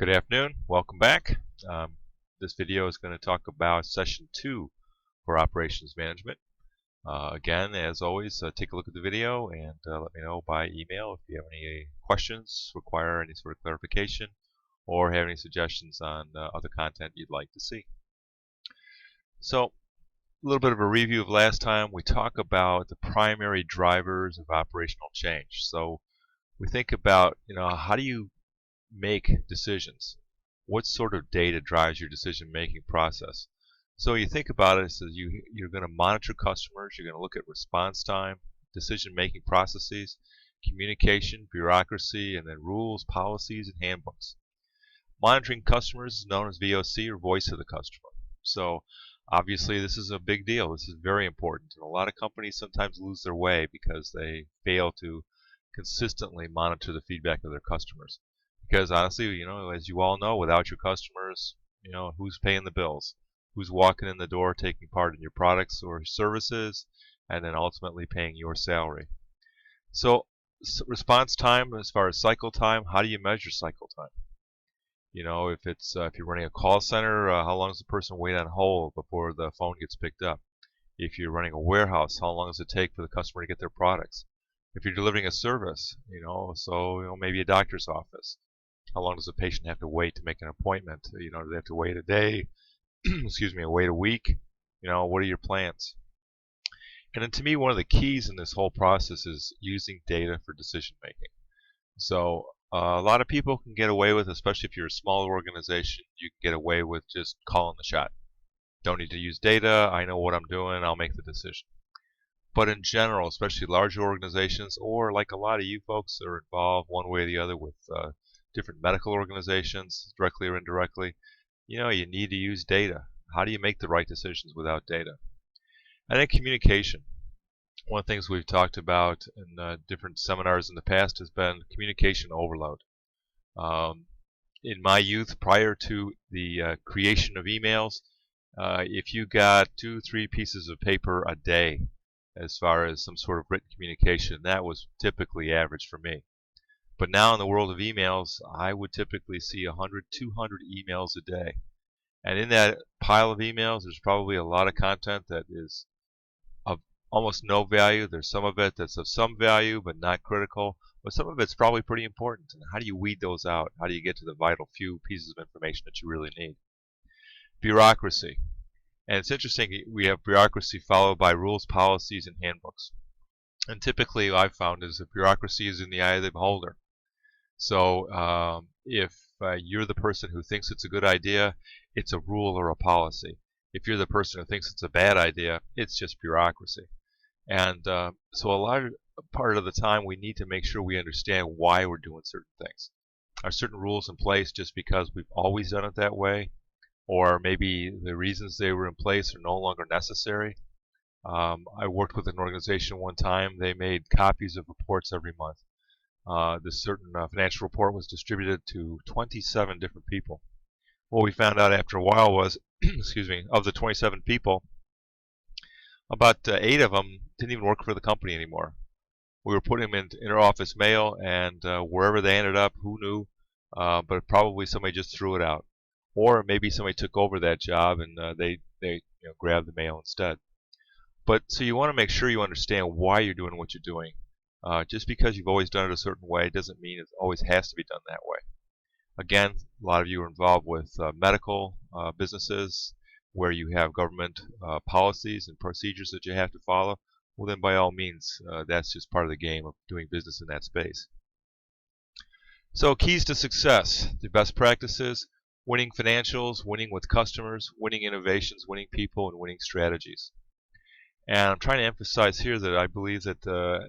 Good afternoon. Welcome back. This video is going to talk about Session 2 for Operations Management. Again, as always, take a look at the video and let me know by email if you have any questions, require any sort of clarification, or have any suggestions on other content you'd like to see. So, a little bit of a review of last time. We talk about the primary drivers of operational change. So, we think about, how do you make decisions? What sort of data drives your decision-making process? So you think about it as you're going to monitor customers, you're going to look at response time, decision-making processes, communication, bureaucracy, and then rules, policies, and handbooks. Monitoring customers is known as VOC, or voice of the customer. So obviously this is a big deal. This is very important. And a lot of companies sometimes lose their way because they fail to consistently monitor the feedback of their customers. Because honestly, as you all know, without your customers, who's paying the bills? Who's walking in the door, taking part in your products or services, and then ultimately paying your salary? So, response time, as far as cycle time, how do you measure cycle time? If you're running a call center, how long does the person wait on hold before the phone gets picked up? If you're running a warehouse, how long does it take for the customer to get their products? If you're delivering a service, maybe a doctor's office. How long does a patient have to wait to make an appointment? Do they have to wait a day? Excuse me, wait a week? What are your plans? And then to me, one of the keys in this whole process is using data for decision making. So a lot of people can get away with, especially if you're a smaller organization, you can get away with just calling the shot. Don't need to use data. I know what I'm doing. I'll make the decision. But in general, especially larger organizations, or like a lot of you folks are involved one way or the other with different medical organizations, directly or indirectly, you need to use data. How do you make the right decisions without data? And then communication. One of the things we've talked about in different seminars in the past has been communication overload. In my youth, prior to the creation of emails, if you got 2-3 pieces of paper a day as far as some sort of written communication, that was typically average for me. But now in the world of emails, I would typically see 100, 200 emails a day. And in that pile of emails, there's probably a lot of content that is of almost no value. There's some of it that's of some value, but not critical. But some of it's probably pretty important. And how do you weed those out? How do you get to the vital few pieces of information that you really need? Bureaucracy. And it's interesting, we have bureaucracy followed by rules, policies, and handbooks. And typically what I've found is that bureaucracy is in the eye of the beholder. So if you're the person who thinks it's a good idea, it's a rule or a policy. If you're the person who thinks it's a bad idea, it's just bureaucracy. And so part of the time we need to make sure we understand why we're doing certain things. Are certain rules in place just because we've always done it that way? Or maybe the reasons they were in place are no longer necessary? I worked with an organization one time. They made copies of reports every month. This certain financial report was distributed to 27 different people. What we found out after a while was, excuse me, of the 27 people, about 8 of them didn't even work for the company anymore. We were putting them in inter-office mail, and wherever they ended up, who knew? But probably somebody just threw it out, or maybe somebody took over that job and they grabbed the mail instead. But so you want to make sure you understand why you're doing what you're doing. Just because you've always done it a certain way doesn't mean it always has to be done that way. Again, a lot of you are involved with medical businesses where you have government policies and procedures that you have to follow. Well, then by all means, that's just part of the game of doing business in that space. So keys to success, the best practices: winning financials, winning with customers, winning innovations, winning people, and winning strategies. And I'm trying to emphasize here that I believe that the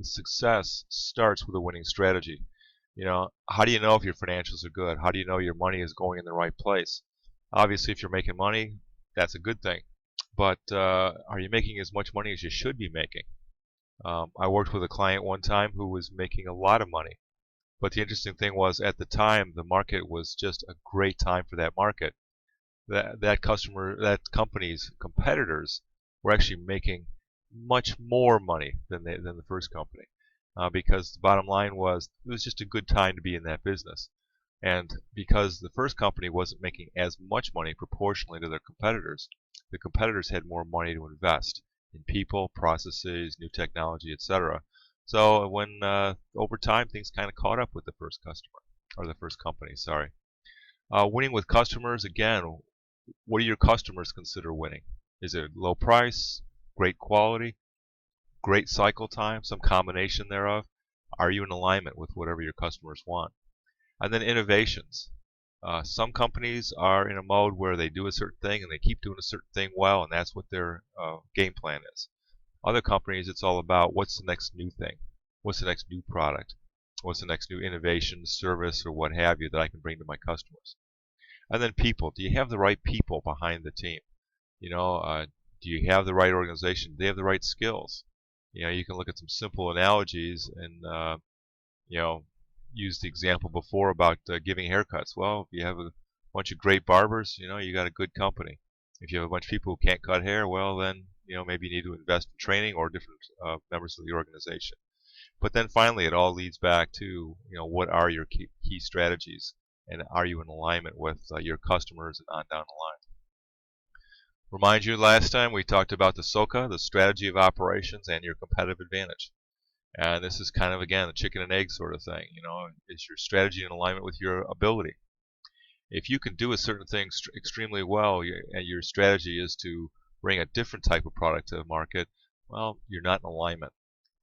success starts with a winning strategy. How do you know if your financials are good? How do you know your money is going in the right place? Obviously, if you're making money, that's a good thing. But are you making as much money as you should be making? I worked with a client one time who was making a lot of money. But the interesting thing was, at the time, the market was just a great time for that market. That company's competitors were actually making much more money than the first company, because the bottom line was it was just a good time to be in that business. And because the first company wasn't making as much money proportionally to their competitors, the competitors had more money to invest in people, processes, new technology, etc. So when over time things kind of caught up with the first customer, or the first company, sorry. Winning with customers, again, what do your customers consider winning? Is it low price, great quality, great cycle time, some combination thereof? Are you in alignment with whatever your customers want? And then innovations. Some companies are in a mode where they do a certain thing and they keep doing a certain thing well, and that's what their game plan is. Other companies, it's all about what's the next new thing? What's the next new product? What's the next new innovation, service, or what have you that I can bring to my customers? And then people. Do you have the right people behind the team? Do you have the right organization? Do they have the right skills? You can look at some simple analogies and used the example before about giving haircuts. Well, if you have a bunch of great barbers, you got a good company. If you have a bunch of people who can't cut hair, well, then maybe you need to invest in training or different members of the organization. But then finally, it all leads back to what are your key strategies, and are you in alignment with your customers and on down the line. Remind you, last time we talked about the SOCA, the strategy of operations, and your competitive advantage. And this is kind of, again, the chicken and egg sort of thing. Is your strategy in alignment with your ability? If you can do a certain thing extremely well, and your strategy is to bring a different type of product to the market, well, you're not in alignment.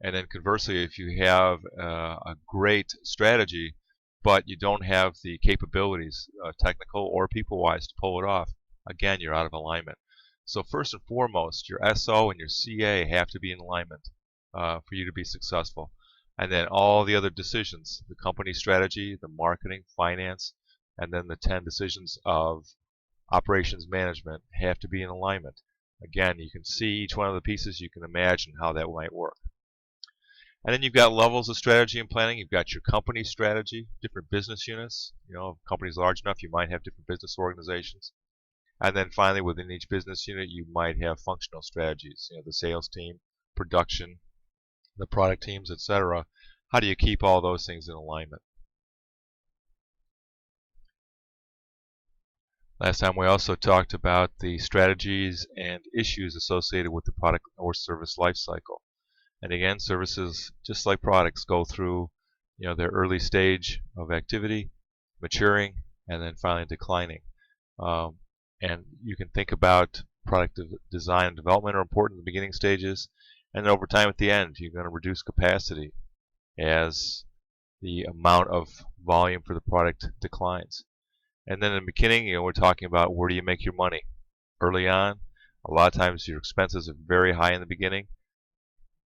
And then conversely, if you have a great strategy, but you don't have the capabilities, technical or people-wise, to pull it off, again, you're out of alignment. So first and foremost, your SO and your CA have to be in alignment for you to be successful. And then all the other decisions, the company strategy, the marketing, finance, and then the 10 decisions of operations management have to be in alignment. Again, you can see each one of the pieces, you can imagine how that might work. And then you've got levels of strategy and planning. You've got your company strategy, different business units. If a company's large enough, you might have different business organizations. And then finally, within each business unit, you might have functional strategies. The sales team, production, the product teams, etc. How do you keep all those things in alignment? Last time we also talked about the strategies and issues associated with the product or service life cycle. And again, services, just like products, go through their early stage of activity, maturing, and then finally declining. And you can think about product design and development are important in the beginning stages, and then over time at the end, you're going to reduce capacity as the amount of volume for the product declines. And then in the beginning, we're talking about where do you make your money. Early on, a lot of times your expenses are very high in the beginning.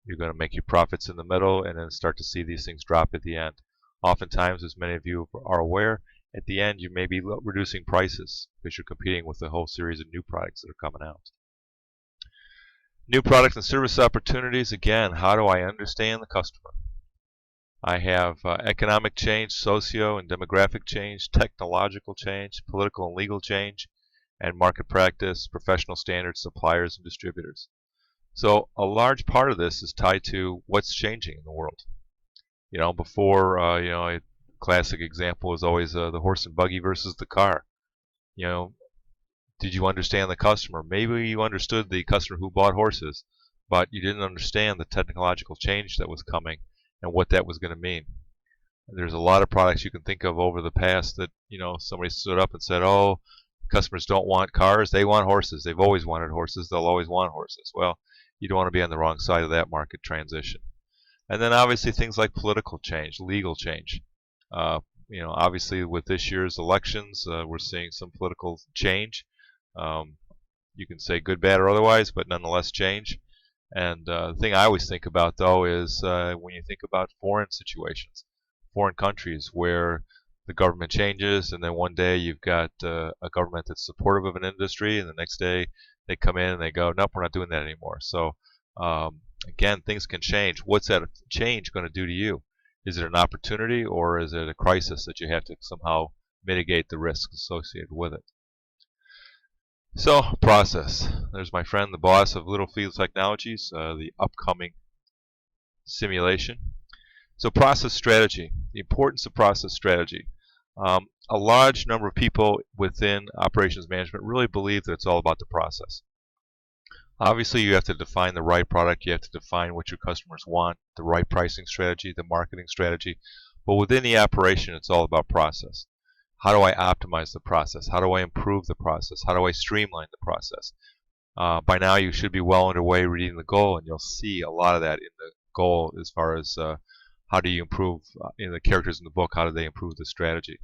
You're going to make your profits in the middle and then start to see these things drop at the end. Oftentimes, as many of you are aware, at the end you may be reducing prices because you're competing with a whole series of new products that are coming out. New product and service opportunities. Again, how do I understand the customer? I have economic change, socio and demographic change, technological change, political and legal change, and market practice, professional standards, suppliers, and distributors. So a large part of this is tied to what's changing in the world. Before, a classic example is always the horse and buggy versus the car. Did you understand the customer? Maybe you understood the customer who bought horses, but you didn't understand the technological change that was coming and what that was going to mean. There's a lot of products you can think of over the past that, somebody stood up and said, oh, customers don't want cars, they want horses. They've always wanted horses, they'll always want horses. Well, you don't want to be on the wrong side of that market transition. And then obviously things like political change, legal change. Obviously with this year's elections, we're seeing some political change. You can say good, bad, or otherwise, but nonetheless change. And the thing I always think about, though, is when you think about foreign situations, foreign countries where the government changes, and then one day you've got a government that's supportive of an industry, and the next day they come in and they go, nope, we're not doing that anymore. So again, things can change. What's that change going to do to you? Is it an opportunity, or is it a crisis that you have to somehow mitigate the risks associated with it? So, process. There's my friend, the boss of Littlefield Technologies, the upcoming simulation. So, process strategy. The importance of process strategy. A large number of people within operations management really believe that it's all about the process. Obviously, you have to define the right product, you have to define what your customers want, the right pricing strategy, the marketing strategy, but within the operation, it's all about process. How do I optimize the process? How do I improve the process? How do I streamline the process? By now, you should be well underway reading the goal, and you'll see a lot of that in the goal as far as how do you improve in the characters in the book, how do they improve the strategy.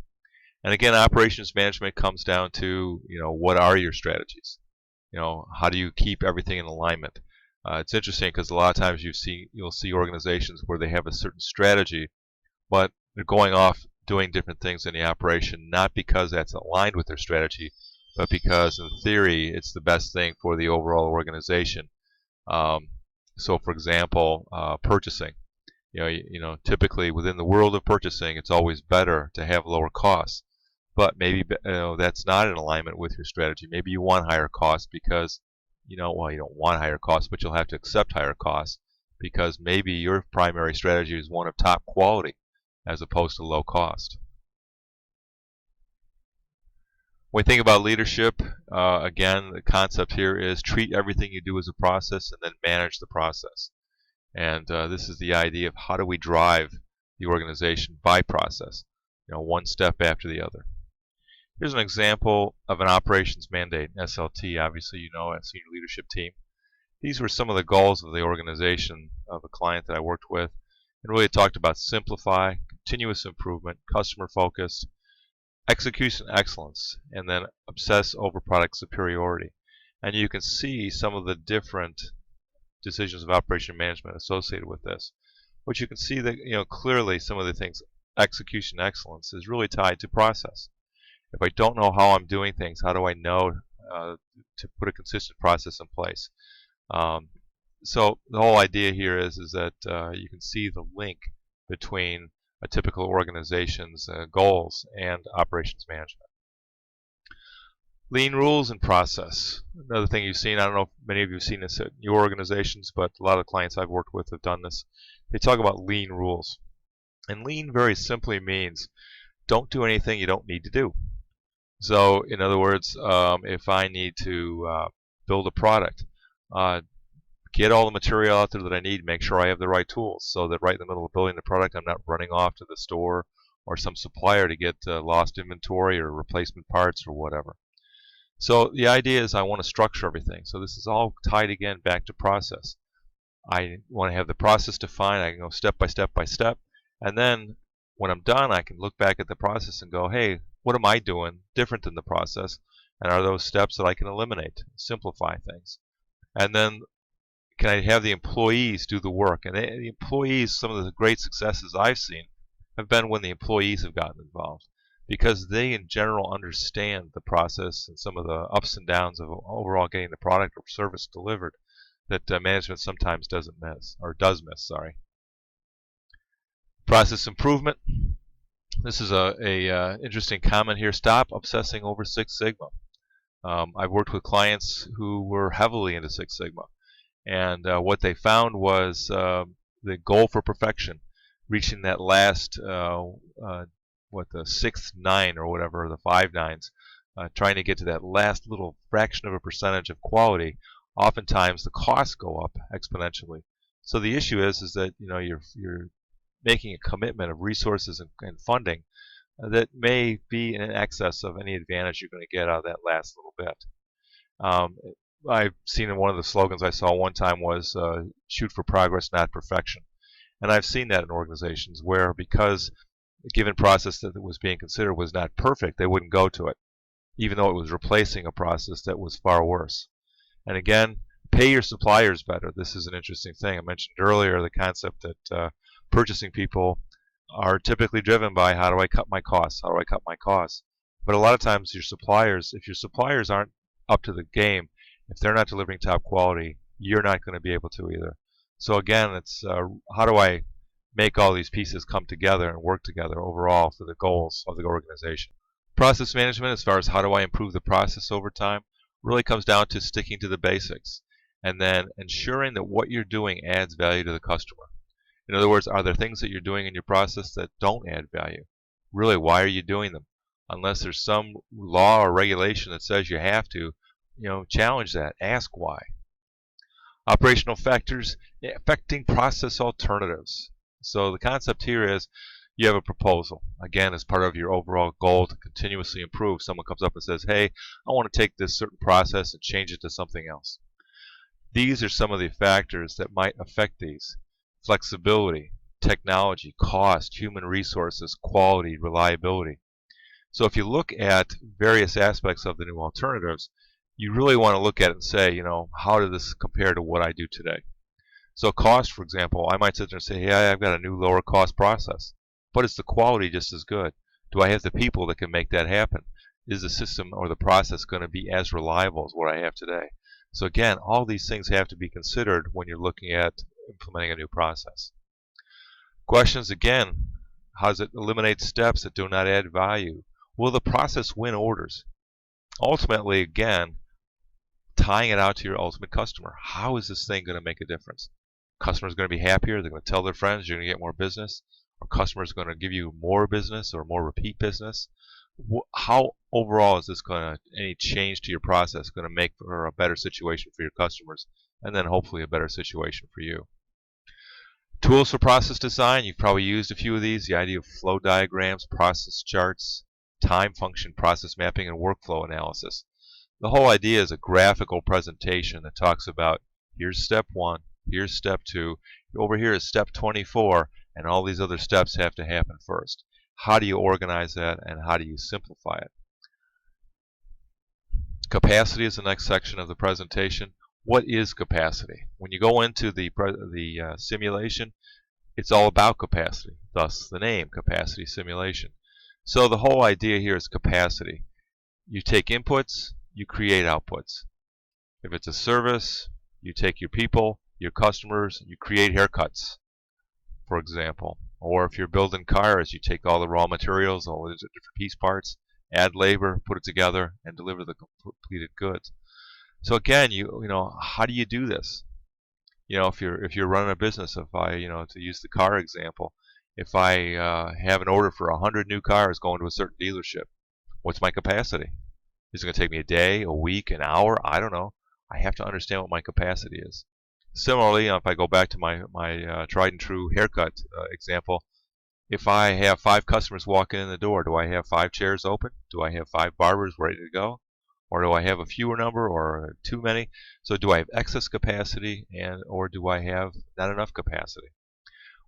And again, operations management comes down to, what are your strategies? How do you keep everything in alignment? It's interesting because a lot of times you'll see organizations where they have a certain strategy, but they're going off doing different things in the operation, not because that's aligned with their strategy, but because in theory it's the best thing for the overall organization. So, for example, purchasing. Typically within the world of purchasing, it's always better to have lower costs. But maybe that's not in alignment with your strategy. Maybe you want higher costs because, well, you don't want higher costs, but you'll have to accept higher costs because maybe your primary strategy is one of top quality as opposed to low cost. When we think about leadership, again, the concept here is treat everything you do as a process and then manage the process. And this is the idea of how do we drive the organization by process, one step after the other. Here's an example of an operations mandate, SLT, obviously a senior leadership team. These were some of the goals of the organization of a client that I worked with, and really talked about simplify, continuous improvement, customer focused, execution excellence, and then obsess over product superiority. And you can see some of the different decisions of operation management associated with this. But you can see that clearly some of the things, execution excellence is really tied to process. If I don't know how I'm doing things, how do I know to put a consistent process in place? So the whole idea here is that you can see the link between a typical organization's goals and operations management. Lean rules and process. Another thing you've seen, I don't know if many of you have seen this at your organizations, but a lot of the clients I've worked with have done this. They talk about lean rules. And lean very simply means don't do anything you don't need to do. So, in other words, if I need to build a product, get all the material out there that I need, make sure I have the right tools so that right in the middle of building the product, I'm not running off to the store or some supplier to get lost inventory or replacement parts or whatever. So the idea is I want to structure everything. So this is all tied again back to process. I want to have the process defined. I can go step by step by step. And then when I'm done, I can look back at the process and go, hey, what am I doing different than the process? And are those steps that I can eliminate, simplify things? And then can I have the employees do the work? And the employees, some of the great successes I've seen have been when the employees have gotten involved, because they in general understand the process and some of the ups and downs of overall getting the product or service delivered that management sometimes does miss. Process improvement. This is a interesting comment here. Stop obsessing over Six Sigma. I've worked with clients who were heavily into Six Sigma, and what they found was the goal for perfection, reaching that last the sixth nine or whatever, the 5 nines, trying to get to that last little fraction of a percentage of quality. Oftentimes the costs go up exponentially. So the issue is that you're making a commitment of resources and funding that may be in excess of any advantage you're going to get out of that last little bit. I've seen one of the slogans I saw one time was shoot for progress, not perfection. And I've seen that in organizations where, because the given process that was being considered was not perfect, they wouldn't go to it, even though it was replacing a process that was far worse. And again, pay your suppliers better. This is an interesting thing. I mentioned earlier the concept that purchasing people are typically driven by how do I cut my costs? How do I cut my costs? But a lot of times your suppliers, if your suppliers aren't up to the game, if they're not delivering top quality, you're not going to be able to either. So again, it's how do I make all these pieces come together and work together overall for the goals of the organization. Process management, as far as how do I improve the process over time, really comes down to sticking to the basics and then ensuring that what you're doing adds value to the customer. In other words, are there things that you're doing in your process that don't add value? Really, why are you doing them? Unless there's some law or regulation that says you have to, challenge that. Ask why. Operational factors affecting process alternatives. So the concept here is you have a proposal. Again, as part of your overall goal to continuously improve, someone comes up and says, hey, I want to take this certain process and change it to something else. These are some of the factors that might affect these. Flexibility, technology, cost, human resources, quality, reliability. So if you look at various aspects of the new alternatives, you really want to look at it and say, how does this compare to what I do today? So cost, for example, I might sit there and say, hey, I've got a new lower cost process. But is the quality just as good? Do I have the people that can make that happen? Is the system or the process going to be as reliable as what I have today? So again, all these things have to be considered when you're looking at implementing a new process. Questions again, how does it eliminate steps that do not add value? Will the process win orders? Ultimately, again, tying it out to your ultimate customer. How is this thing going to make a difference? Customers are going to be happier. They're going to tell their friends you're going to get more business. Or customers are going to give you more business or more repeat business. How overall is this going to, any change to your process going to make for a better situation for your customers, and then hopefully a better situation for you? Tools for process design, you've probably used a few of these. The idea of flow diagrams, process charts, time function process mapping, and workflow analysis. The whole idea is a graphical presentation that talks about here's step 1, here's step 2, over here is step 24, and all these other steps have to happen first. How do you organize that, and how do you simplify it? Capacity is the next section of the presentation. What is capacity? When you go into the simulation, it's all about capacity, thus the name, capacity simulation. So the whole idea here is capacity. You take inputs, you create outputs. If it's a service, you take your people, your customers, you create haircuts, for example. Or if you're building cars, you take all the raw materials, all the different piece parts, add labor, put it together, and deliver the completed goods. So again, how do you do this? If you're running a business, if I, to use the car example, if I have an order for 100 new cars going to a certain dealership, what's my capacity? Is it going to take me a day, a week, an hour? I don't know. I have to understand what my capacity is. Similarly, if I go back to my tried and true haircut example, if I have 5 customers walking in the door, do I have 5 chairs open? Do I have 5 barbers ready to go? Or do I have a fewer number or too many? So do I have excess capacity or do I have not enough capacity?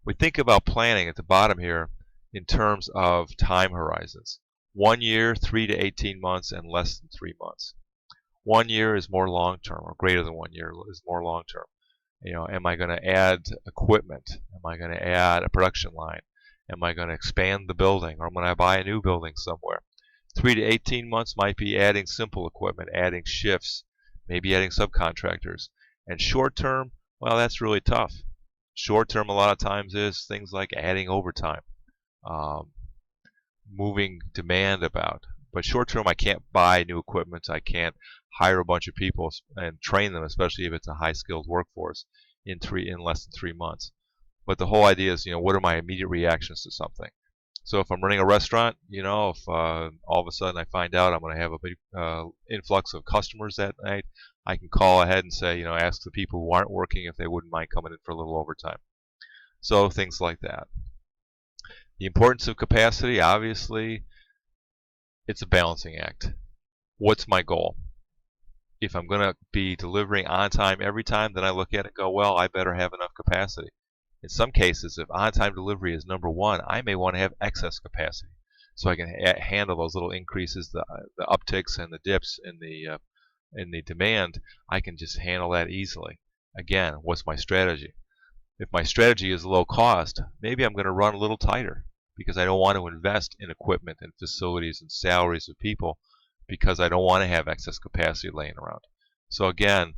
We think about planning at the bottom here in terms of time horizons. 1 year, 3 to 18 months, and less than 3 months. 1 year is more long-term, or greater than 1 year is more long-term. Am I going to add equipment? Am I going to add a production line? Am I going to expand the building, or am I going to buy a new building somewhere? 3 to 18 months might be adding simple equipment, adding shifts, maybe adding subcontractors. And short term, well, that's really tough. Short term a lot of times is things like adding overtime, moving demand about. But short term, I can't buy new equipment. I can't hire a bunch of people and train them, especially if it's a high-skilled workforce, in less than 3 months. But the whole idea is, what are my immediate reactions to something? So if I'm running a restaurant, if all of a sudden I find out I'm going to have a big influx of customers that night, I can call ahead and say, ask the people who aren't working if they wouldn't mind coming in for a little overtime. So things like that. The importance of capacity, obviously, it's a balancing act. What's my goal? If I'm going to be delivering on time every time, then I look at it and go, well, I better have enough capacity. In some cases, if on-time delivery is number 1, I may want to have excess capacity, so I can handle those little increases, the upticks and the dips in the demand. I can just handle that easily. Again, what's my strategy? If my strategy is low cost, maybe I'm going to run a little tighter because I don't want to invest in equipment and facilities and salaries of people because I don't want to have excess capacity laying around. So again,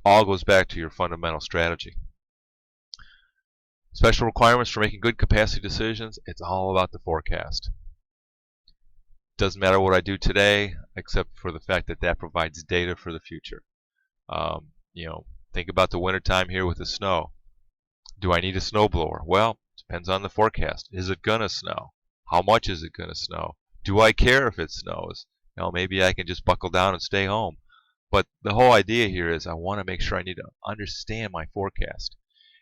all goes back to your fundamental strategy. Special requirements for making good capacity decisions, it's all about the forecast. Doesn't matter what I do today, except for the fact that that provides data for the future. Think about the wintertime here with the snow. Do I need a snowblower? Well, depends on the forecast. Is it going to snow? How much is it going to snow? Do I care if it snows? Maybe I can just buckle down and stay home. But the whole idea here is I want to make sure I need to understand my forecast.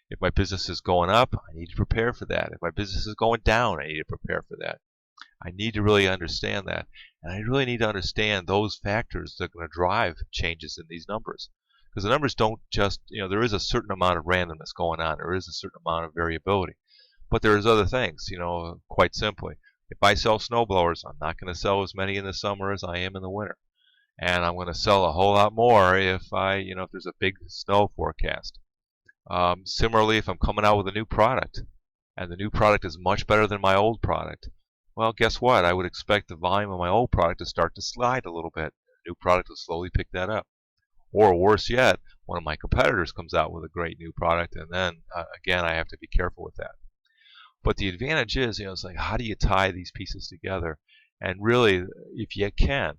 If my business is going up, I need to prepare for that. If my business is going down, I need to prepare for that. I need to really understand that. And I really need to understand those factors that are going to drive changes in these numbers. Because the numbers don't just, there is a certain amount of randomness going on. There is a certain amount of variability. But there's other things, quite simply. If I sell snowblowers, I'm not going to sell as many in the summer as I am in the winter. And I'm going to sell a whole lot more if if there's a big snow forecast. Similarly, if I'm coming out with a new product, and the new product is much better than my old product, well, guess what? I would expect the volume of my old product to start to slide a little bit. The new product will slowly pick that up. Or worse yet, one of my competitors comes out with a great new product, and then, again, I have to be careful with that. But the advantage is, it's like, how do you tie these pieces together? And really, if you can,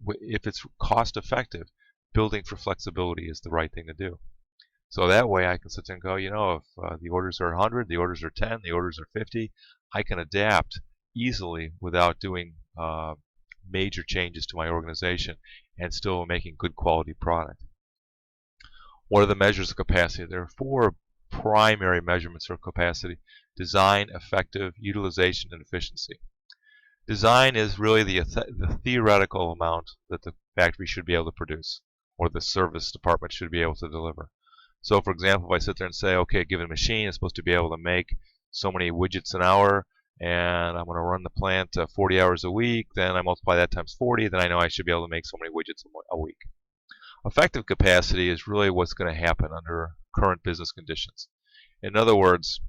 if it's cost effective, building for flexibility is the right thing to do. So that way I can sit there and go, if the orders are 100, the orders are 10, the orders are 50, I can adapt easily without doing major changes to my organization and still making good quality product. What are the measures of capacity? There are 4 primary measurements of capacity: design, effective, utilization, and efficiency. Design is really the theoretical amount that the factory should be able to produce, or the service department should be able to deliver. So, for example, if I sit there and say, okay, a given machine is supposed to be able to make so many widgets an hour, and I'm going to run the plant 40 hours a week, then I multiply that times 40, then I know I should be able to make so many widgets a week. Effective capacity is really what's going to happen under current business conditions. In other words,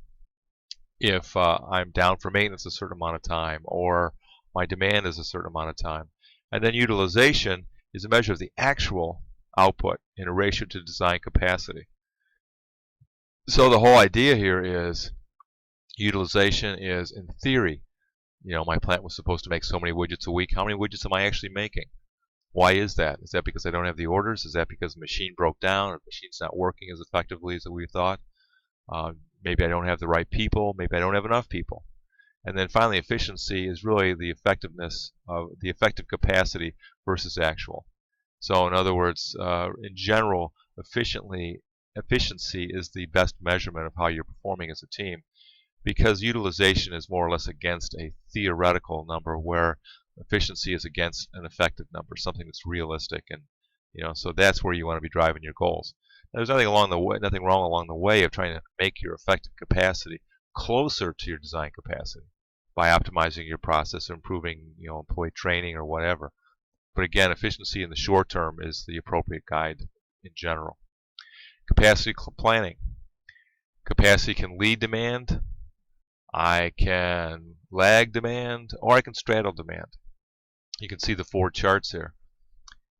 if I'm down for maintenance a certain amount of time, or my demand is a certain amount of time. And then utilization is a measure of the actual output in a ratio to design capacity. So the whole idea here is utilization is, in theory, my plant was supposed to make so many widgets a week. How many widgets am I actually making? Why is that? Is that because I don't have the orders? Is that because the machine broke down, or the machine's not working as effectively as we thought? Maybe I don't have the right people. Maybe I don't have enough people. And then finally, efficiency is really the effectiveness of the effective capacity versus actual. So in other words, in general, efficiency is the best measurement of how you're performing as a team, because utilization is more or less against a theoretical number, where efficiency is against an effective number, something that's realistic. And so that's where you want to be driving your goals. Now, there's nothing wrong along the way of trying to make your effective capacity closer to your design capacity by optimizing your process or improving employee training or whatever. But again, efficiency in the short term is the appropriate guide in general. Capacity planning. Capacity can lead demand, I can lag demand, or I can straddle demand. You can see the 4 charts here.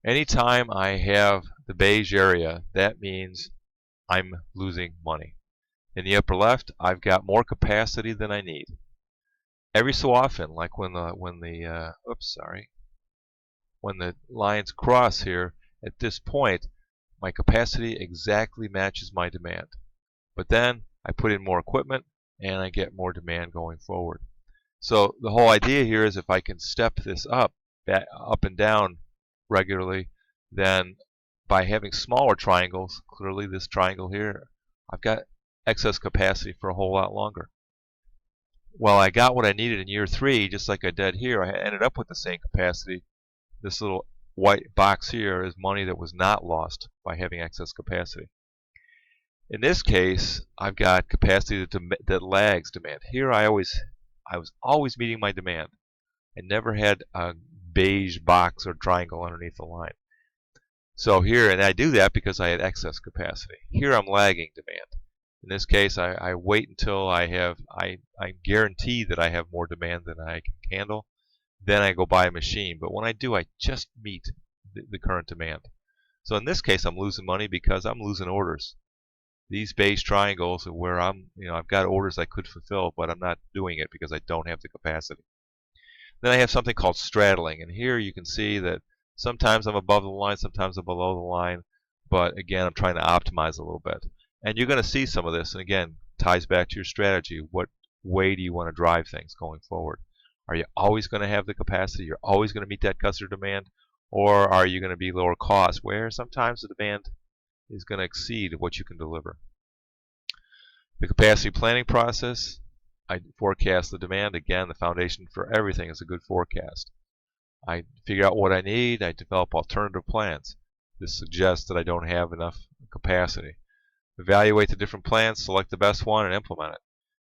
Anytime I have the beige area, that means I'm losing money. In the upper left, I've got more capacity than I need. Every so often, like when the lines cross here, at this point, my capacity exactly matches my demand. But then I put in more equipment and I get more demand going forward. So the whole idea here is if I can step this up and down regularly, then by having smaller triangles, clearly this triangle here, I've got excess capacity for a whole lot longer. Well, I got what I needed in year 3, just like I did here. I ended up with the same capacity. This little white box here is money that was not lost by having excess capacity. In this case, I've got capacity that lags demand. Here I was always meeting my demand. I never had a beige box or triangle underneath the line. So here, and I do that because I had excess capacity. Here I'm lagging demand. In this case, I wait until I guarantee that I have more demand than I can handle. Then I go buy a machine. But when I do, I just meet the current demand. So in this case, I'm losing money because I'm losing orders. These beige triangles are where I've got orders I could fulfill, but I'm not doing it because I don't have the capacity. Then I have something called straddling, and here you can see that sometimes I'm above the line, sometimes I'm below the line, but again, I'm trying to optimize a little bit. And you're going to see some of this, and again, ties back to your strategy. What way do you want to drive things going forward? Are you always going to have the capacity? You're always going to meet that customer demand? Or are you going to be lower cost, where sometimes the demand is going to exceed what you can deliver? The capacity planning process, I forecast the demand. Again, the foundation for everything is a good forecast. I figure out what I need. I develop alternative plans. This suggests that I don't have enough capacity. Evaluate the different plans, select the best one, and implement it.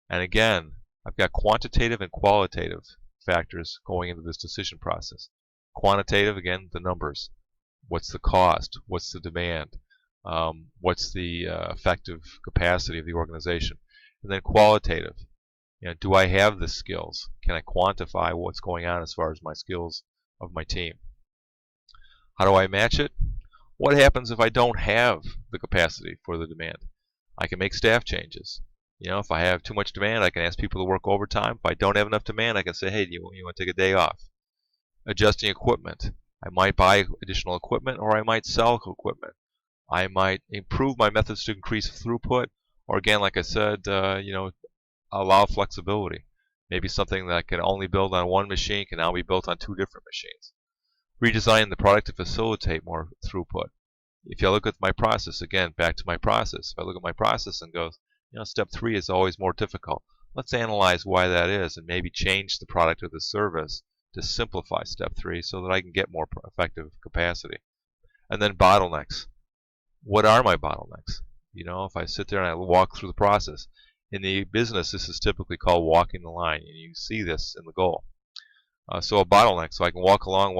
And again, I've got quantitative and qualitative factors going into this decision process. Quantitative, again, the numbers. What's the cost? What's the demand? What's the effective capacity of the organization? And then qualitative. Do I have the skills? Can I quantify what's going on as far as my skills of my team? How do I match it? What happens if I don't have the capacity for the demand? I can make staff changes. If I have too much demand, I can ask people to work overtime. If I don't have enough demand, I can say, hey, you want to take a day off? Adjusting equipment. I might buy additional equipment, or I might sell equipment. I might improve my methods to increase throughput, or again, like I said, allow flexibility. Maybe something that can only build on one machine can now be built on 2 different machines. Redesign the product to facilitate more throughput. If you look at my process, again, back to my process. If I look at my process and go, step 3 is always more difficult. Let's analyze why that is and maybe change the product or the service to simplify step 3 so that I can get more effective capacity. And then bottlenecks. What are my bottlenecks? If I sit there and I walk through the process. In the business, this is typically called walking the line, and you see this in the goal. So a bottleneck, so I can walk along,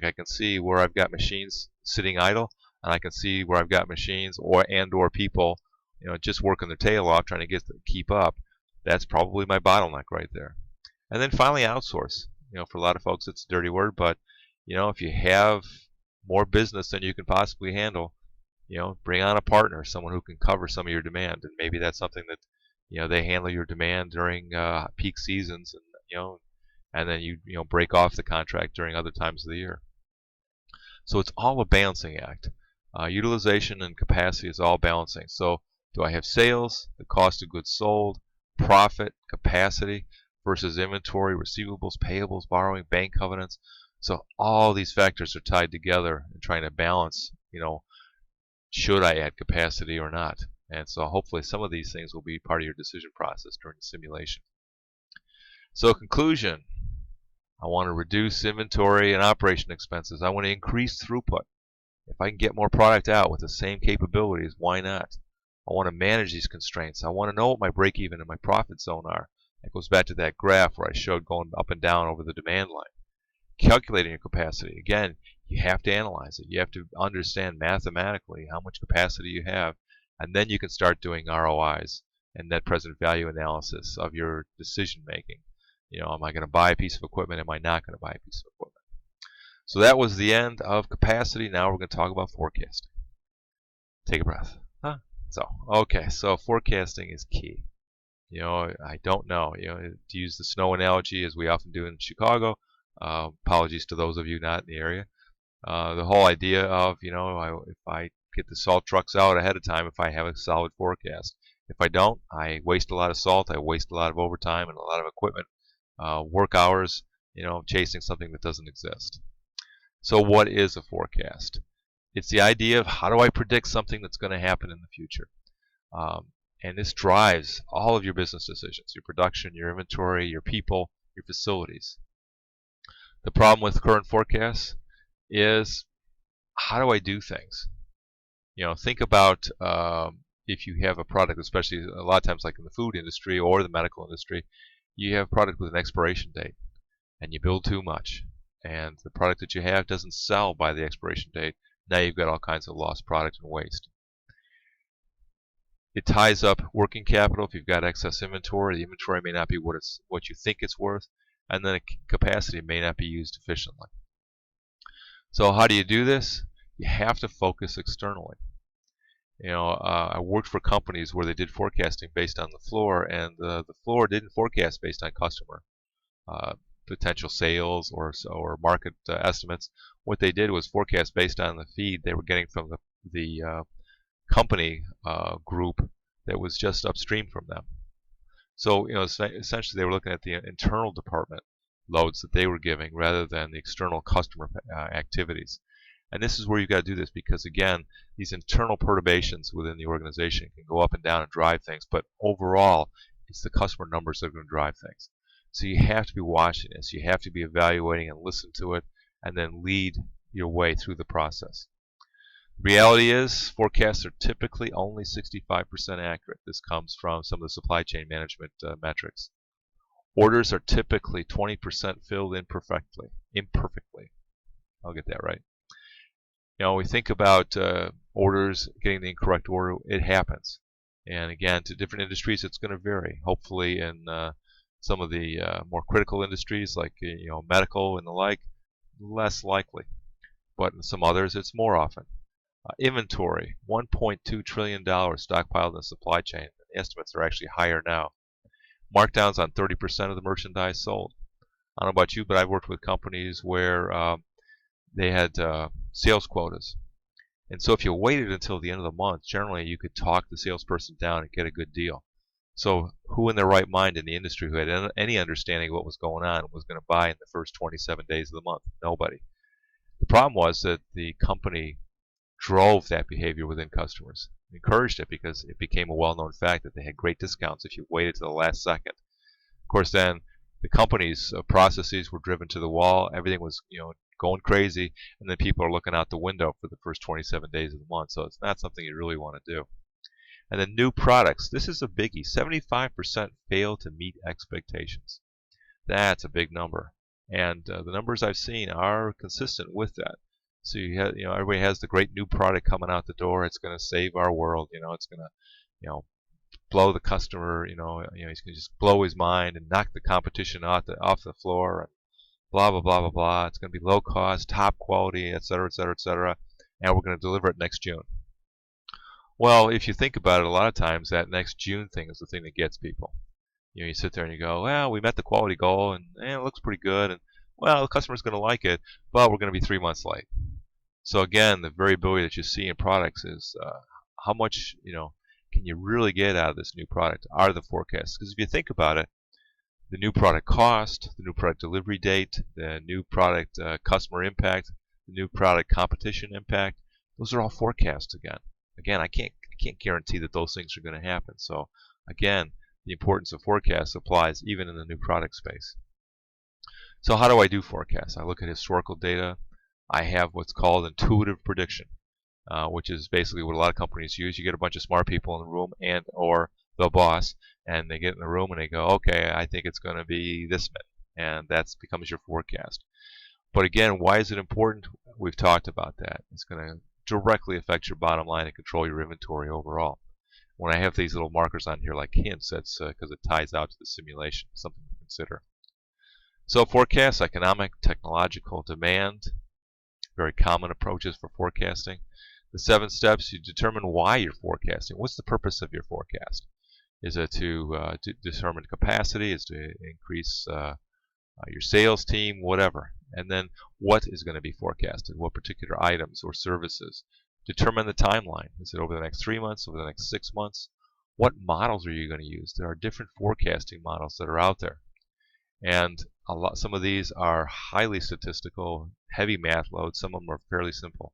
I can see where I've got machines sitting idle, and I can see where I've got machines or people, just working their tail off trying to keep up. That's probably my bottleneck right there. And then finally, outsource. For a lot of folks, it's a dirty word, but if you have more business than you can possibly handle, bring on a partner, someone who can cover some of your demand, and maybe that's something that they handle your demand during peak seasons, and then you break off the contract during other times of the year. So it's all a balancing act. Utilization and capacity is all balancing. So do I have sales, the cost of goods sold, profit, capacity versus inventory, receivables, payables, borrowing, bank covenants? So all these factors are tied together and trying to balance, should I add capacity or not? And so hopefully some of these things will be part of your decision process during the simulation. So conclusion, I want to reduce inventory and operation expenses. I want to increase throughput. If I can get more product out with the same capabilities, why not? I want to manage these constraints. I want to know what my break-even and my profit zone are. That goes back to that graph where I showed going up and down over the demand line. Calculating your capacity. Again, you have to analyze it. You have to understand mathematically how much capacity you have, and then you can start doing ROIs and net present value analysis of your decision making. Am I going to buy a piece of equipment? Am I not going to buy a piece of equipment? So that was the end of capacity. Now we're going to talk about forecasting. Take a breath. So forecasting is key. I don't know. To use the snow analogy, as we often do in Chicago. Apologies to those of you not in the area. The whole idea of, if I get the salt trucks out ahead of time, if I have a solid forecast. If I don't, I waste a lot of salt, I waste a lot of overtime and a lot of equipment, work hours, chasing something that doesn't exist. So what is a forecast? It's the idea of how do I predict something that's going to happen in the future. And this drives all of your business decisions, your production, your inventory, your people, your facilities. The problem with current forecasts is, how do I do things? Think about if you have a product, especially a lot of times like in the food industry or the medical industry, you have a product with an expiration date, and you build too much, and the product that you have doesn't sell by the expiration date. Now you've got all kinds of lost product and waste. It ties up working capital. If you've got excess inventory, the inventory may not be what you think it's worth, and then capacity may not be used efficiently. So how do you do this? You have to focus externally. I worked for companies where they did forecasting based on the floor, and the floor didn't forecast based on customer potential sales or market estimates. What they did was forecast based on the feed they were getting from the company group that was just upstream from them. So essentially they were looking at the internal department loads that they were giving rather than the external customer activities. And this is where you've got to do this because, again, these internal perturbations within the organization can go up and down and drive things, but overall, it's the customer numbers that are going to drive things. So you have to be watching this. You have to be evaluating and listen to it and then lead your way through the process. Reality is, forecasts are typically only 65% accurate. This comes from some of the supply chain management metrics. Orders are typically 20% filled imperfectly. I'll get that right. We think about orders, getting the incorrect order. It happens. And again, to different industries, it's going to vary. Hopefully in some of the more critical industries like medical and the like, less likely. But in some others, it's more often. Inventory, $1.2 trillion stockpiled in the supply chain. The estimates are actually higher now. Markdowns on 30% of the merchandise sold. I don't know about you, but I've worked with companies where they had sales quotas. And so if you waited until the end of the month, generally you could talk the salesperson down and get a good deal. So who in their right mind in the industry who had any understanding of what was going on was going to buy in the first 27 days of the month? Nobody. The problem was that the company drove that behavior within customers, encouraged it because it became a well-known fact that they had great discounts if you waited to the last second. Of course, then the company's processes were driven to the wall. Everything was, going crazy, and then people are looking out the window for the first 27 days of the month. So it's not something you really want to do. And then new products. This is a biggie. 75% fail to meet expectations. That's a big number. And the numbers I've seen are consistent with that. So you have, everybody has the great new product coming out the door. It's going to save our world. It's going to, blow the customer. He's going to just blow his mind and knock the competition off the floor. And blah blah blah blah blah. It's going to be low cost, top quality, etc., etc., etc. And we're going to deliver it next June. Well, if you think about it, a lot of times that next June thing is the thing that gets people. You sit there and you go, well, we met the quality goal, and it looks pretty good, and well, the customer's going to like it, but we're going to be 3 months late. So again, the variability that you see in products is how much can you really get out of this new product? Are the forecasts? Because if you think about it, the new product cost, the new product delivery date, the new product customer impact, the new product competition impact, those are all forecasts again. Again, I can't guarantee that those things are going to happen. So again, the importance of forecasts applies even in the new product space. So how do I do forecasts? I look at historical data. I have what's called intuitive prediction, which is basically what a lot of companies use. You get a bunch of smart people in the room and or the boss, and they get in the room and they go, okay, I think it's going to be this many, and that becomes your forecast. But again, why is it important? We've talked about that. It's going to directly affect your bottom line and control your inventory overall. When I have these little markers on here like hints, that's because it ties out to the simulation, something to consider. So forecasts, economic, technological, demand, very common approaches for forecasting. The 7 steps, you determine why you're forecasting. What's the purpose of your forecast? Is it to determine capacity? Is it to increase your sales team? Whatever. And then what is going to be forecasted? What particular items or services? Determine the timeline. Is it over the next 3 months? Over the next 6 months? What models are you going to use? There are different forecasting models that are out there. And some of these are highly statistical, heavy math loads. Some of them are fairly simple.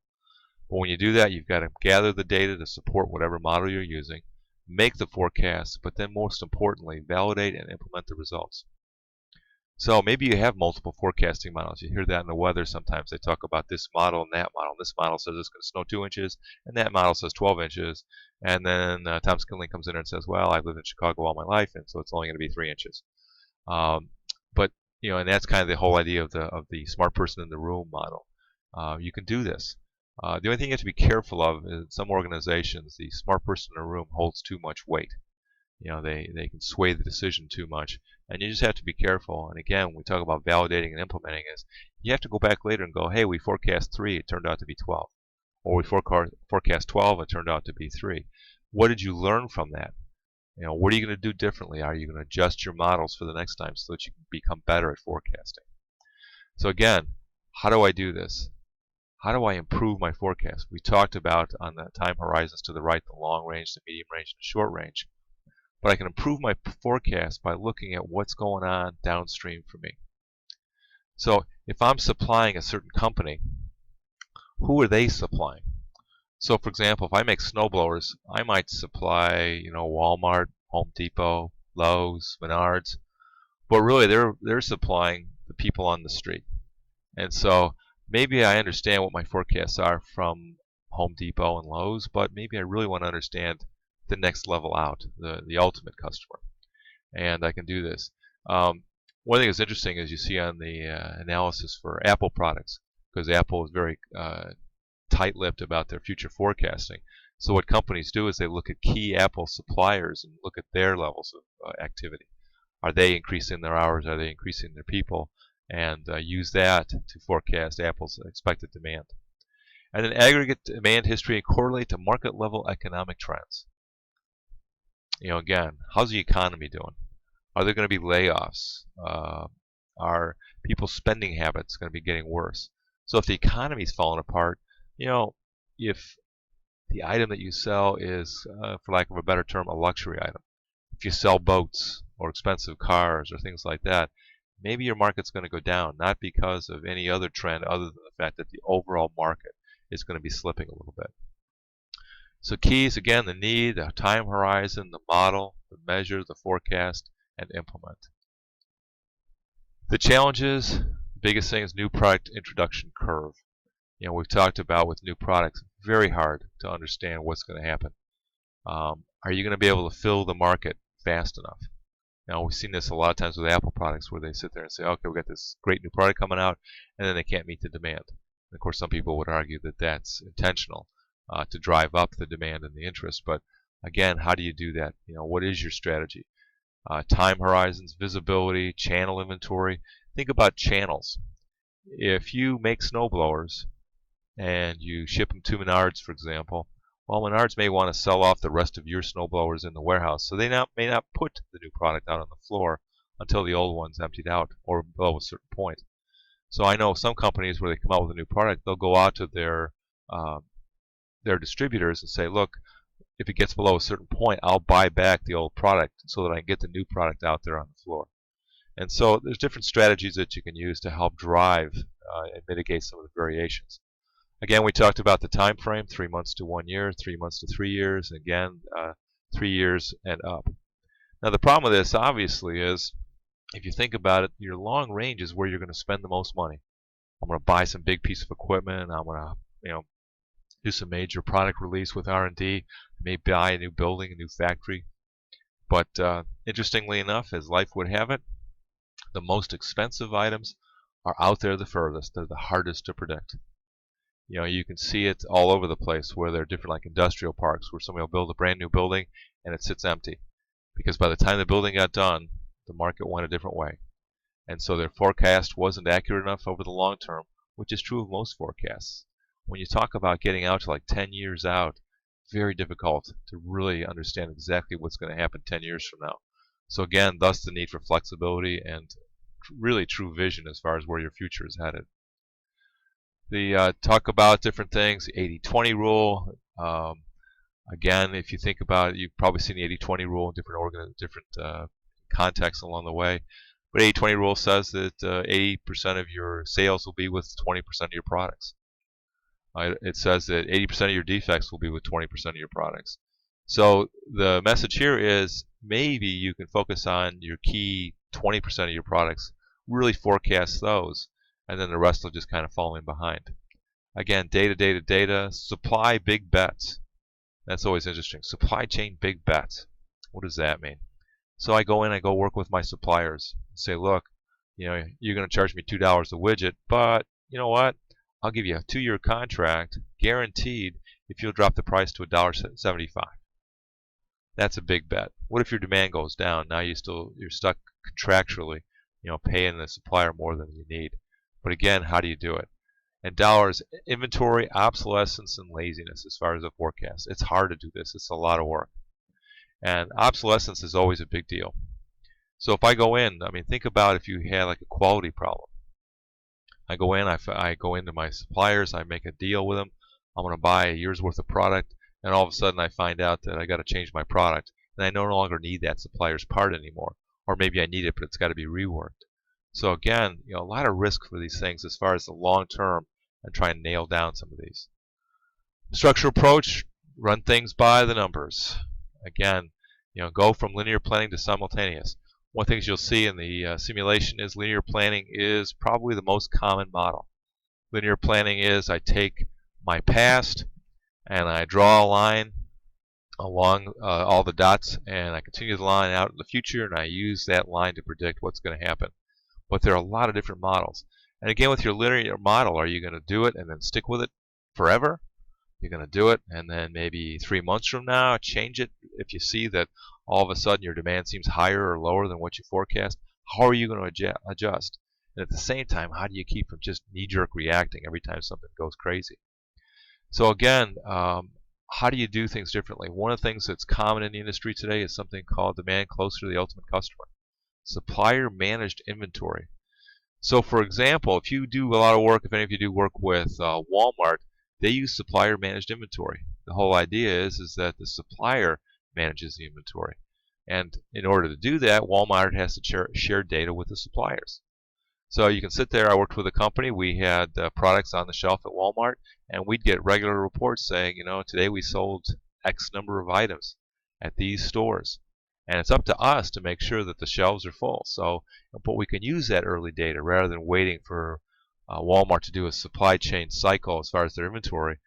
But when you do that, you've got to gather the data to support whatever model you're using, make the forecast, but then most importantly, validate and implement the results. So maybe you have multiple forecasting models. You hear that in the weather sometimes. They talk about this model and that model. This model says it's going to snow 2 inches, and that model says 12 inches. And then Tom Skilling comes in and says, well, I've lived in Chicago all my life, and so it's only going to be 3 inches. But and that's kind of the whole idea of the smart person in the room model. You can do this. The only thing you have to be careful of is in some organizations, the smart person in the room holds too much weight. They can sway the decision too much, and you just have to be careful. And again, when we talk about validating and implementing, is you have to go back later and go, hey, we forecast 3, it turned out to be 12, or we forecast 12, it turned out to be 3. What did you learn from that? What are you going to do differently? Are you going to adjust your models for the next time so that you can become better at forecasting? So again, how do I do this? How do I improve my forecast? We talked about on the time horizons to the right, the long range, the medium range, and the short range. But I can improve my forecast by looking at what's going on downstream for me. So if I'm supplying a certain company, who are they supplying? So for example, if I make snowblowers, I might supply, Walmart, Home Depot, Lowe's, Menards, but really they're supplying the people on the street. And so maybe I understand what my forecasts are from Home Depot and Lowe's, but maybe I really want to understand the next level out, the ultimate customer. And I can do this. One thing that's interesting is you see on the analysis for Apple products, because Apple is very tight-lipped about their future forecasting. So what companies do is they look at key Apple suppliers and look at their levels of activity. Are they increasing their hours? Are they increasing their people? And use that to forecast Apple's expected demand. And then aggregate demand history and correlate to market level economic trends. Again, how's the economy doing? Are there going to be layoffs? Are people's spending habits going to be getting worse? So if the economy is falling apart, if the item that you sell is, for lack of a better term, a luxury item, if you sell boats or expensive cars or things like that, maybe your market's going to go down, not because of any other trend other than the fact that the overall market is going to be slipping a little bit. So keys, again, the need, the time horizon, the model, the measure, the forecast, and implement. The challenges, the biggest thing is new product introduction curve. We've talked about with new products, very hard to understand what's going to happen. Are you going to be able to fill the market fast enough? We've seen this a lot of times with Apple products where they sit there and say, okay, we've got this great new product coming out, and then they can't meet the demand. And of course, some people would argue that that's intentional to drive up the demand and the interest. But again, how do you do that? What is your strategy? Time horizons, visibility, channel inventory. Think about channels. If you make snowblowers and you ship them to Menards, for example, well, Menards may want to sell off the rest of your snowblowers in the warehouse, so they may not put the new product out on the floor until the old one's emptied out or below a certain point. So I know some companies where they come out with a new product, they'll go out to their distributors and say, look, if it gets below a certain point, I'll buy back the old product so that I can get the new product out there on the floor. And so there's different strategies that you can use to help drive and mitigate some of the variations. Again, we talked about the time frame, 3 months to 1 year, 3 months to 3 years, and again, 3 years and up. Now the problem with this, obviously, is if you think about it, your long range is where you're going to spend the most money. I'm going to buy some big piece of equipment. I'm going to, do some major product release with R&D. May buy a new building, a new factory. But interestingly enough, as life would have it, the most expensive items are out there the furthest. They're the hardest to predict. You can see it all over the place where there are different, like industrial parks, where somebody will build a brand new building and it sits empty. Because by the time the building got done, the market went a different way. And so their forecast wasn't accurate enough over the long term, which is true of most forecasts. When you talk about getting out to like 10 years out, very difficult to really understand exactly what's going to happen 10 years from now. So again, thus the need for flexibility and really true vision as far as where your future is headed. The talk about different things, the 80-20 rule. Again, if you think about it, you've probably seen the 80-20 rule in different contexts along the way. But 80-20 rule says that 80% of your sales will be with 20% of your products. It says that 80% of your defects will be with 20% of your products. So the message here is maybe you can focus on your key 20% of your products, really forecast those, and then the rest will just kind of fall in behind. Again, data, supply big bets. That's always interesting. Supply chain big bets. What does that mean? So I go in, I go work with my suppliers and say, look, you're going to charge me $2 a widget, but you know what? I'll give you a 2-year contract, guaranteed, if you'll drop the price to $1.75. That's a big bet. What if your demand goes down? Now you're stuck contractually, paying the supplier more than you need. But again, how do you do it? And dollars, inventory, obsolescence, and laziness as far as the forecast. It's hard to do this. It's a lot of work. And obsolescence is always a big deal. So if I go in, think about if you had like a quality problem. I go in, I go into my suppliers, I make a deal with them. I'm going to buy a year's worth of product, and all of a sudden I find out that I got to change my product, and I no longer need that supplier's part anymore. Or maybe I need it, but it's got to be reworked. So again, a lot of risk for these things as far as the long term and try and nail down some of these. Structural approach, run things by the numbers. Again, go from linear planning to simultaneous. One of the things you'll see in the simulation is linear planning is probably the most common model. Linear planning is I take my past and I draw a line along all the dots, and I continue the line out in the future, and I use that line to predict what's going to happen. But there are a lot of different models. And again, with your linear model, are you going to do it and then stick with it forever? You're going to do it, and then maybe 3 months from now, change it if you see that all of a sudden your demand seems higher or lower than what you forecast. How are you going to adjust? And at the same time, how do you keep from just knee-jerk reacting every time something goes crazy? So again, how do you do things differently? One of the things that's common in the industry today is something called demand closer to the ultimate customer. Supplier managed inventory. So for example, if you do a lot of work, if any of you do work with Walmart, they use supplier managed inventory. The whole idea is that the supplier manages the inventory. And in order to do that, Walmart has to share data with the suppliers. So you can sit there. I worked with a company. We had products on the shelf at Walmart, and we'd get regular reports saying, today we sold X number of items at these stores. And it's up to us to make sure that the shelves are full. So, but we can use that early data rather than waiting for Walmart to do a supply chain cycle as far as their inventory.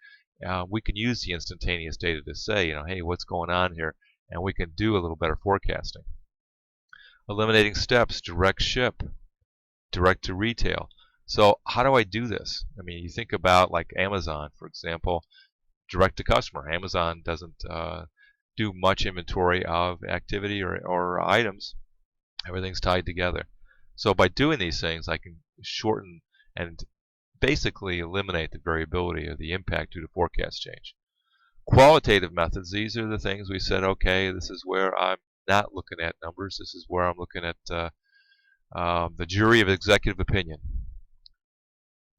We can use the instantaneous data to say, hey, what's going on here? And we can do a little better forecasting. Eliminating steps, direct ship, direct to retail. So how do I do this? I mean, you think about like Amazon, for example, direct to customer. Amazon doesn't do much inventory of activity or items. Everything's tied together. So by doing these things, I can shorten and basically eliminate the variability or the impact due to forecast change. Qualitative methods, these are the things we said, okay, this is where I'm not looking at numbers. This is where I'm looking at the jury of executive opinion.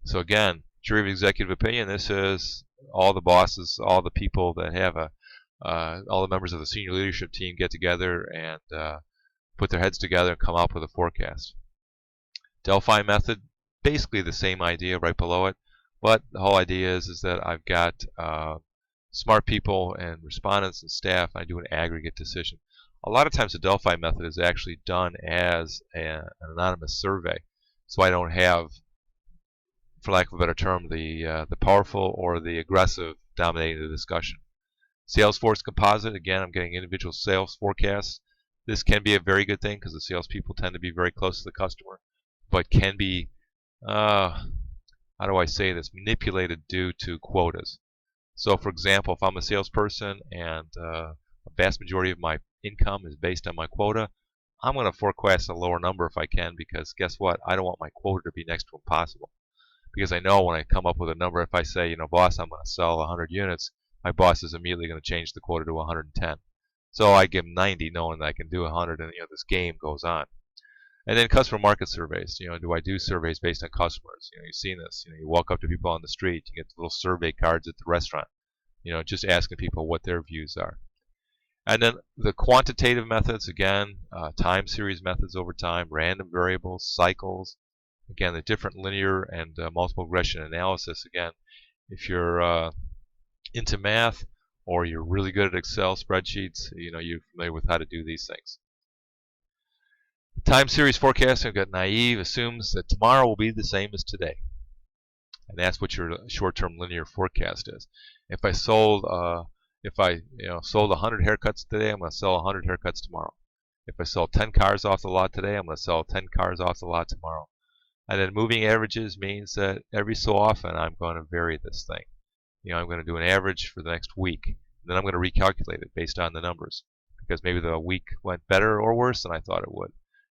So again, jury of executive opinion, this is all the bosses, all the people that have all the members of the senior leadership team get together and put their heads together and come up with a forecast. Delphi method, basically the same idea right below it, but the whole idea is that I've got smart people and respondents and staff, and I do an aggregate decision. A lot of times the Delphi method is actually done as an anonymous survey, so I don't have, for lack of a better term, the powerful or the aggressive dominating the discussion. Salesforce composite, again, I'm getting individual sales forecasts. This can be a very good thing because the salespeople tend to be very close to the customer, but can be, how do I say this, manipulated due to quotas. So for example, if I'm a salesperson and a vast majority of my income is based on my quota, I'm going to forecast a lower number if I can, because guess what? I don't want my quota to be next to impossible. Because I know when I come up with a number, if I say, boss, I'm going to sell 100 units, my boss is immediately going to change the quota to 110. So I give 90 knowing that I can do 100, and this game goes on. And then customer market surveys. Do I do surveys based on customers? You've seen this. You walk up to people on the street, you get the little survey cards at the restaurant. Just asking people what their views are. And then the quantitative methods, again, time series methods over time, random variables, cycles. Again, the different linear and multiple regression analysis. Again, if you're into math or you're really good at Excel spreadsheets, you're familiar with how to do these things. Time series forecasting, I've got naive, assumes that tomorrow will be the same as today. And that's what your short-term linear forecast is. If I sold, sold 100 haircuts today, I'm going to sell 100 haircuts tomorrow. If I sell 10 cars off the lot today, I'm going to sell 10 cars off the lot tomorrow. And then moving averages means that every so often I'm going to vary this thing. I'm going to do an average for the next week. And then I'm going to recalculate it based on the numbers, because maybe the week went better or worse than I thought it would.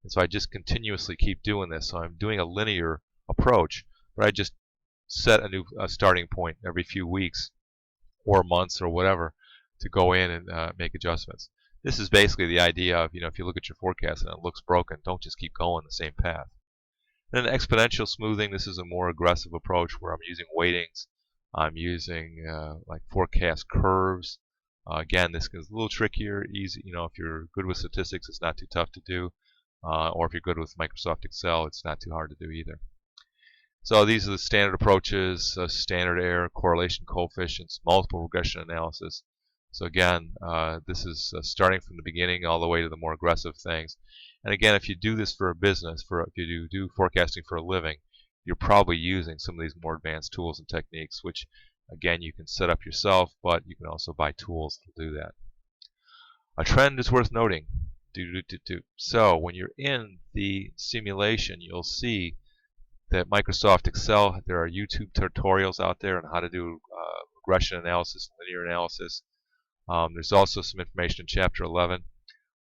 And so I just continuously keep doing this. So I'm doing a linear approach, but I just set a new starting point every few weeks or months or whatever to go in and make adjustments. This is basically the idea of, if you look at your forecast and it looks broken, don't just keep going the same path. Then exponential smoothing, this is a more aggressive approach where I'm using weightings. I'm using like forecast curves. Again, this is a little trickier, easy. If you're good with statistics, it's not too tough to do. or if you're good with Microsoft Excel, it's not too hard to do either. So these are the standard approaches: standard error, correlation coefficients, multiple regression analysis. So again, this is starting from the beginning all the way to the more aggressive things. And again, if you do this for a business, if you do forecasting for a living, you're probably using some of these more advanced tools and techniques, which again you can set up yourself, but you can also buy tools to do that. A trend is worth noting. So when you're in the simulation, you'll see that Microsoft Excel, there are YouTube tutorials out there on how to do regression analysis, linear analysis. There's also some information in Chapter 11.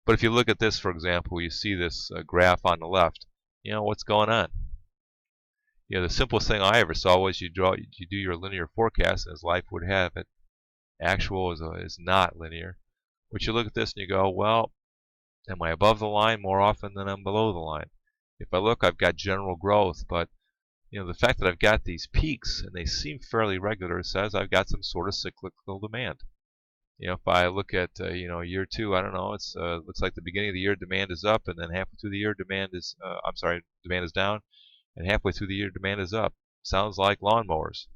But if you look at this, for example, you see this graph on the left. You know what's going on. You know, the simplest thing I ever saw was you do your linear forecast, and as life would have it, actual is not linear. But you look at this and you go, well, am I above the line more often than I'm below the line? If I look, I've got general growth, but you know, the fact that I've got these peaks and they seem fairly regular says I've got some sort of cyclical demand. You know, if I look at you know, year 2, I don't know, it's looks like the beginning of the year demand is up, and then halfway through the year demand is demand is down, and halfway through the year demand is up. Sounds like lawnmowers.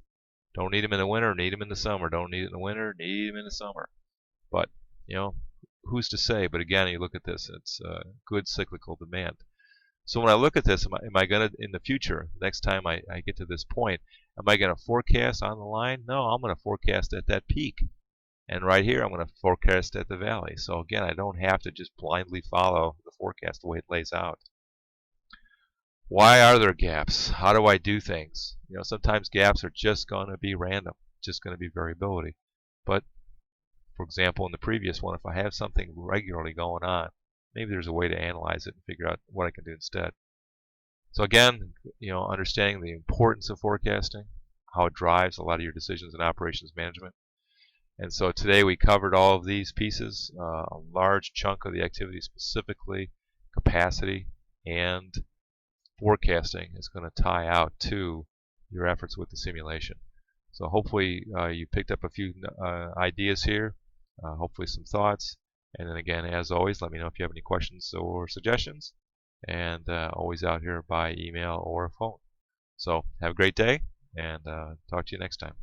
Don't need them in the winter, need them in the summer. Don't need it in the winter, need them in the summer. But you know, who's to say? But again, you look at this, it's good cyclical demand. So when I look at this, am I going to, in the future, next time I get to this point, am I going to forecast on the line? No, I'm going to forecast at that peak. And right here, I'm going to forecast at the valley. So again, I don't have to just blindly follow the forecast the way it lays out. Why are there gaps? How do I do things? You know, sometimes gaps are just going to be random, just going to be variability. But for example, in the previous one, if I have something regularly going on, maybe there's a way to analyze it and figure out what I can do instead. So again, you know, understanding the importance of forecasting, how it drives a lot of your decisions in operations management. And so today we covered all of these pieces, a large chunk of the activity, specifically capacity and forecasting, is going to tie out to your efforts with the simulation. So hopefully you picked up a few ideas here, hopefully some thoughts. And then again, as always, let me know if you have any questions or suggestions. And always out here by email or phone. So have a great day, and talk to you next time.